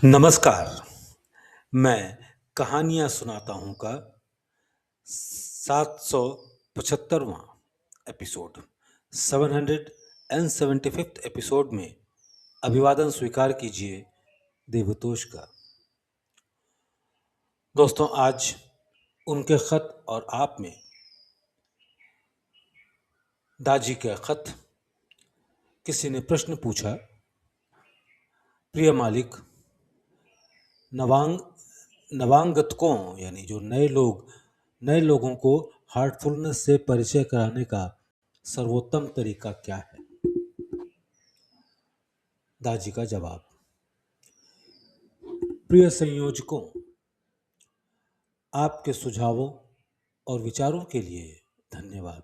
नमस्कार। मैं कहानियाँ सुनाता हूँ का 775वां एपिसोड 775th एपिसोड में अभिवादन स्वीकार कीजिए देवतोष का। दोस्तों, आज उनके खत और आप में दाजी का खत। किसी ने प्रश्न पूछा, प्रिय मालिक, नवांग नवांगतकों यानी जो नए लोगों को हार्टफुलनेस से परिचय कराने का सर्वोत्तम तरीका क्या है? दाजी का जवाब, प्रिय संयोजकों, आपके सुझावों और विचारों के लिए धन्यवाद।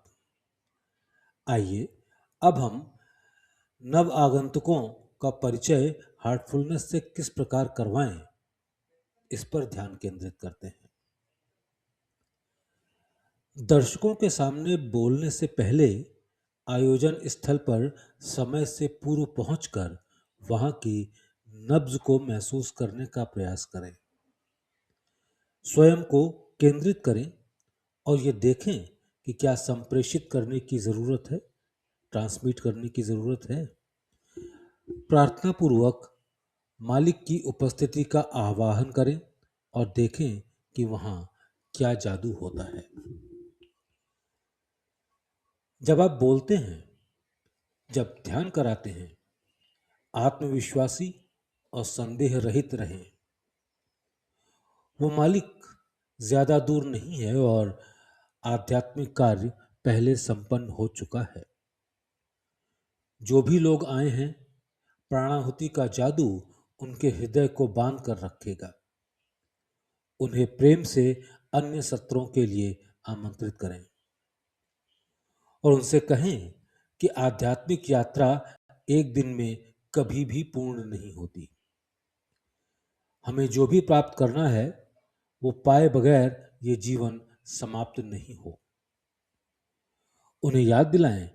आइए अब हम नव आगंतुकों का परिचय हार्टफुलनेस से किस प्रकार करवाएं, इस पर ध्यान केंद्रित करते हैं। दर्शकों के सामने बोलने से पहले आयोजन स्थल पर समय से पूर्व पहुंचकर वहां की नब्ज को महसूस करने का प्रयास करें। स्वयं को केंद्रित करें और ये देखें कि क्या संप्रेषित करने की ज़रूरत है, ट्रांसमिट करने की ज़रूरत है। प्रार्थना पूर्वक मालिक की उपस्थिति का आह्वान करें और देखें कि वहाँ क्या जादू होता है। जब आप बोलते हैं, जब ध्यान कराते हैं, आत्मविश्वासी और संदेह रहित रहें। वो मालिक ज़्यादा दूर नहीं है और आध्यात्मिक कार्य पहले संपन्न हो चुका है। जो भी लोग आए हैं, प्राणाहुति का जादू उनके हृदय को बांध कर रखेगा। उन्हें प्रेम से अन्य सत्रों के लिए आमंत्रित करें और उनसे कहें कि आध्यात्मिक यात्रा एक दिन में कभी भी पूर्ण नहीं होती। हमें जो भी प्राप्त करना है वो पाए बगैर ये जीवन समाप्त नहीं हो। उन्हें याद दिलाएं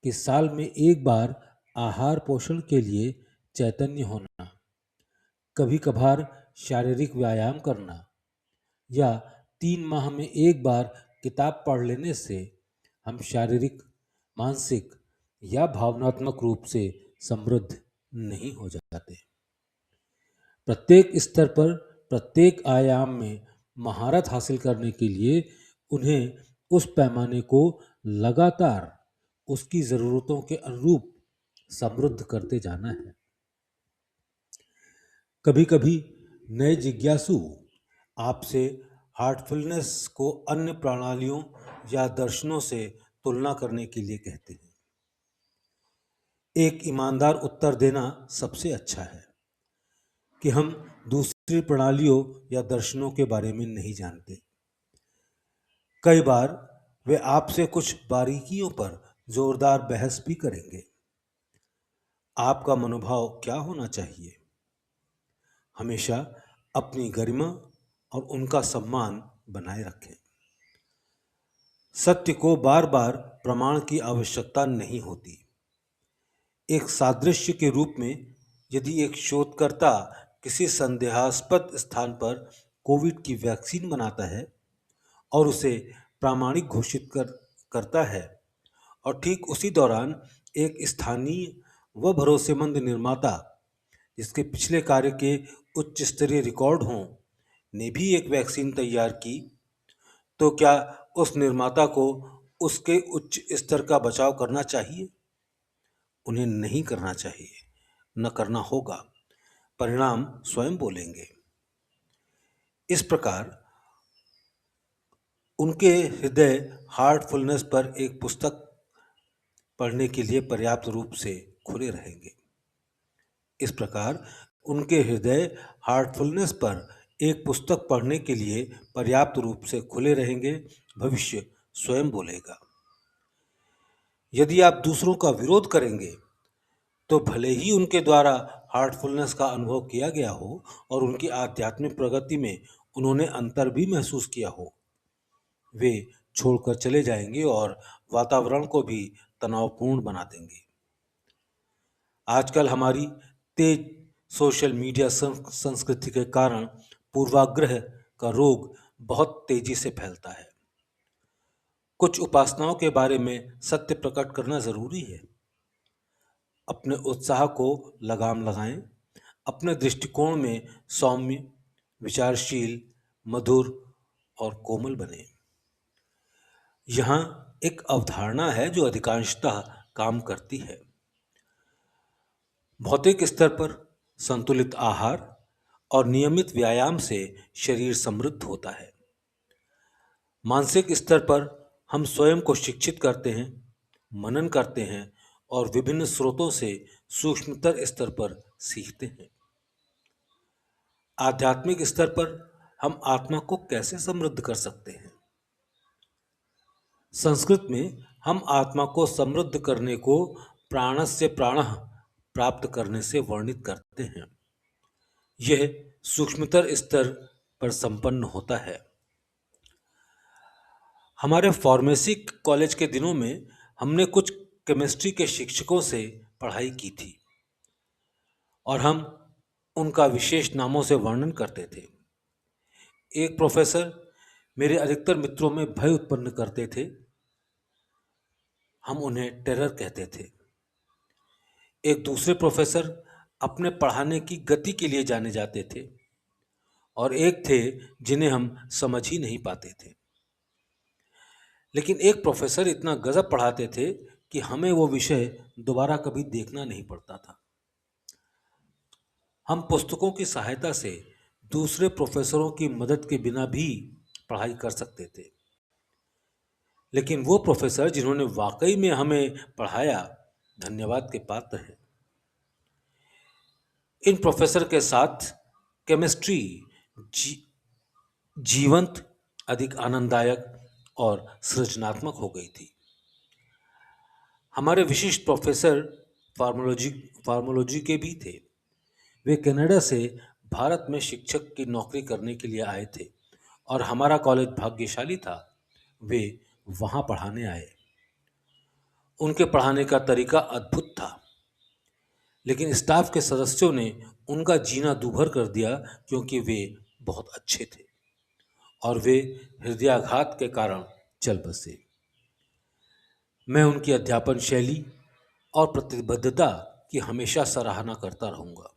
कि साल में एक बार आहार पोषण के लिए चैतन्य होना, कभी कभार शारीरिक व्यायाम करना या 3 माह में एक बार किताब पढ़ लेने से हम शारीरिक, मानसिक या भावनात्मक रूप से समृद्ध नहीं हो जाते। प्रत्येक स्तर पर, प्रत्येक आयाम में महारत हासिल करने के लिए उन्हें उस पैमाने को लगातार उसकी ज़रूरतों के अनुरूप समृद्ध करते जाना है। कभी कभी नए जिज्ञासु आपसे हार्टफुलनेस को अन्य प्रणालियों या दर्शनों से तुलना करने के लिए कहते हैं। एक ईमानदार उत्तर देना सबसे अच्छा है कि हम दूसरी प्रणालियों या दर्शनों के बारे में नहीं जानते। कई बार वे आपसे कुछ बारीकियों पर जोरदार बहस भी करेंगे। आपका मनोभाव क्या होना चाहिए? हमेशा अपनी गरिमा और उनका सम्मान बनाए रखें। सत्य को बार बार प्रमाण की आवश्यकता नहीं होती। एक सादृश्य के रूप में, यदि एक शोधकर्ता किसी संदेहास्पद स्थान पर कोविड की वैक्सीन बनाता है और उसे प्रामाणिक करता है और ठीक उसी दौरान एक स्थानीय व भरोसेमंद निर्माता जिसके पिछले कार्य के उच्च स्तरीय रिकॉर्ड हों ने भी एक वैक्सीन तैयार की, तो क्या उस निर्माता को उसके उच्च स्तर का बचाव करना चाहिए? उन्हें नहीं करना चाहिए, न करना होगा। परिणाम स्वयं बोलेंगे। इस प्रकार उनके हृदय हार्टफुलनेस पर एक पुस्तक पढ़ने के लिए पर्याप्त रूप से खुले रहेंगे। इस प्रकार उनके हृदय हार्टफुलनेस पर एक पुस्तक पढ़ने के लिए पर्याप्त रूप से खुले रहेंगे। भविष्य स्वयं बोलेगा। यदि आप दूसरों का विरोध करेंगे तो भले ही उनके द्वारा हार्टफुलनेस का अनुभव किया गया हो और उनकी आध्यात्मिक प्रगति में उन्होंने अंतर भी महसूस किया हो, वे छोड़कर चले जाएंगे और वातावरण को भी तनावपूर्ण बना देंगे। आजकल हमारी तेज सोशल मीडिया संस्कृति के कारण पूर्वाग्रह का रोग बहुत तेजी से फैलता है। कुछ उपासनाओं के बारे में सत्य प्रकट करना जरूरी है। अपने उत्साह को लगाम लगाएं। अपने दृष्टिकोण में सौम्य, विचारशील, मधुर और कोमल बने। यहाँ एक अवधारणा है जो अधिकांशतः काम करती है। भौतिक स्तर पर संतुलित आहार और नियमित व्यायाम से शरीर समृद्ध होता है। मानसिक स्तर पर हम स्वयं को शिक्षित करते हैं, मनन करते हैं और विभिन्न स्रोतों से सूक्ष्मतर स्तर पर सीखते हैं। आध्यात्मिक स्तर पर हम आत्मा को कैसे समृद्ध कर सकते हैं? संस्कृत में हम आत्मा को समृद्ध करने को प्राणस्य प्राणः प्राप्त करने से वर्णित करते हैं। यह सूक्ष्मतर स्तर पर संपन्न होता है। हमारे फार्मेसी कॉलेज के दिनों में हमने कुछ केमिस्ट्री के शिक्षकों से पढ़ाई की थी और हम उनका विशेष नामों से वर्णन करते थे। एक प्रोफेसर मेरे अधिकतर मित्रों में भय उत्पन्न करते थे। हम उन्हें टेरर कहते थे। एक दूसरे प्रोफेसर अपने पढ़ाने की गति के लिए जाने जाते थे और एक थे जिन्हें हम समझ ही नहीं पाते थे। लेकिन एक प्रोफेसर इतना गजब पढ़ाते थे कि हमें वो विषय दोबारा कभी देखना नहीं पड़ता था। हम पुस्तकों की सहायता से दूसरे प्रोफेसरों की मदद के बिना भी पढ़ाई कर सकते थे। लेकिन वो प्रोफेसर जिन्होंने वाकई में हमें पढ़ाया धन्यवाद के पात्र हैं। इन प्रोफेसर के साथ केमिस्ट्री जीवंत, अधिक आनंददायक और सृजनात्मक हो गई थी। हमारे विशिष्ट प्रोफेसर फार्मोलॉजी के भी थे। वे कनाडा से भारत में शिक्षक की नौकरी करने के लिए आए थे और हमारा कॉलेज भाग्यशाली था, वे वहाँ पढ़ाने आए। उनके पढ़ाने का तरीका अद्भुत था, लेकिन स्टाफ के सदस्यों ने उनका जीना दूभर कर दिया क्योंकि वे बहुत अच्छे थे और वे हृदयाघात के कारण चल बसे। मैं उनकी अध्यापन शैली और प्रतिबद्धता की हमेशा सराहना करता रहूंगा।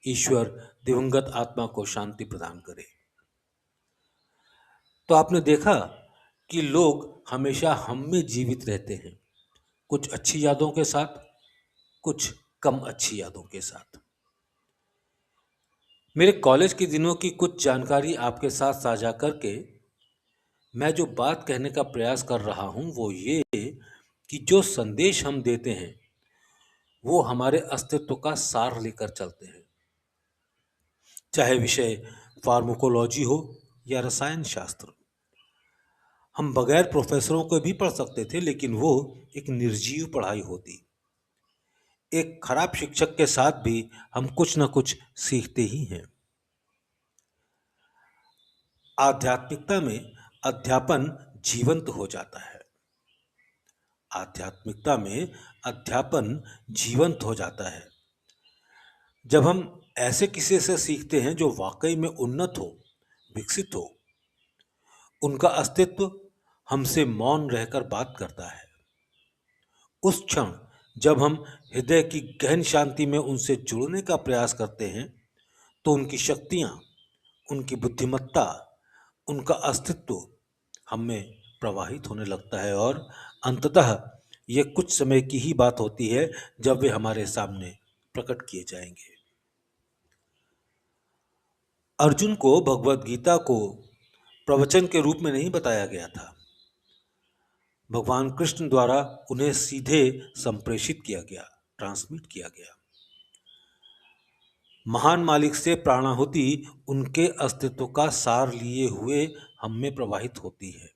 ईश्वर दिवंगत आत्मा को शांति प्रदान करे। तो आपने देखा कि लोग हमेशा हम में जीवित रहते हैं, कुछ अच्छी यादों के साथ, कुछ कम अच्छी यादों के साथ। मेरे कॉलेज के दिनों की कुछ जानकारी आपके साथ साझा करके मैं जो बात कहने का प्रयास कर रहा हूं वो ये कि जो संदेश हम देते हैं वो हमारे अस्तित्व का सार लेकर चलते हैं। चाहे विषय फार्माकोलॉजी हो या रसायन शास्त्र। हम बगैर प्रोफेसरों को भी पढ़ सकते थे, लेकिन वो एक निर्जीव पढ़ाई होती। एक खराब शिक्षक के साथ भी हम कुछ न कुछ सीखते ही हैं। आध्यात्मिकता में अध्यापन जीवंत हो जाता है। आध्यात्मिकता में अध्यापन जीवंत हो जाता है जब हम ऐसे किसी से सीखते हैं जो वाकई में उन्नत हो, विकसित हो। उनका अस्तित्व हमसे मौन रहकर बात करता है। उस क्षण जब हम हृदय की गहन शांति में उनसे जुड़ने का प्रयास करते हैं तो उनकी शक्तियाँ, उनकी बुद्धिमत्ता, उनका अस्तित्व हम में प्रवाहित होने लगता है और अंततः ये कुछ समय की ही बात होती है जब वे हमारे सामने प्रकट किए जाएंगे। अर्जुन को भगवत गीता को प्रवचन के रूप में नहीं बताया गया था। भगवान कृष्ण द्वारा उन्हें सीधे संप्रेषित किया गया, ट्रांसमिट किया गया। महान मालिक से प्राणाहुति उनके अस्तित्व का सार लिए हुए हम में प्रवाहित होती है।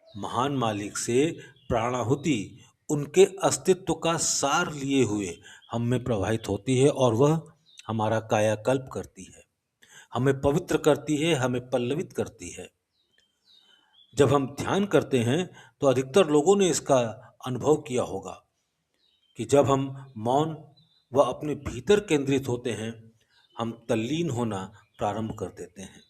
महान मालिक से प्राणाहुति उनके अस्तित्व का सार लिए हुए हम में प्रवाहित होती है और वह हमारा कायाकल्प करती है, हमें पवित्र करती है, हमें पल्लवित करती है। जब हम ध्यान करते हैं तो अधिकतर लोगों ने इसका अनुभव किया होगा कि जब हम मौन व अपने भीतर केंद्रित होते हैं, हम तल्लीन होना प्रारंभ कर देते हैं।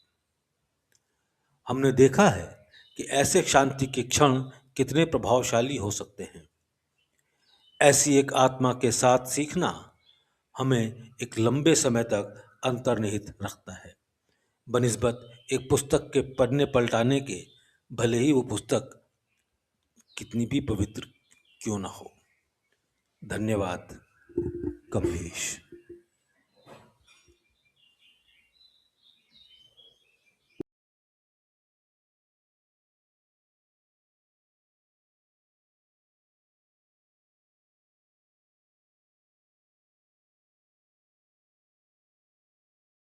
हमने देखा है कि ऐसे शांति के क्षण कितने प्रभावशाली हो सकते हैं। ऐसी एक आत्मा के साथ सीखना हमें एक लंबे समय तक अंतर्निहित रखता है, बनिस्बत एक पुस्तक के पढ़ने पलटाने के, भले ही वो पुस्तक कितनी भी पवित्र क्यों ना हो। धन्यवाद। कमलेश।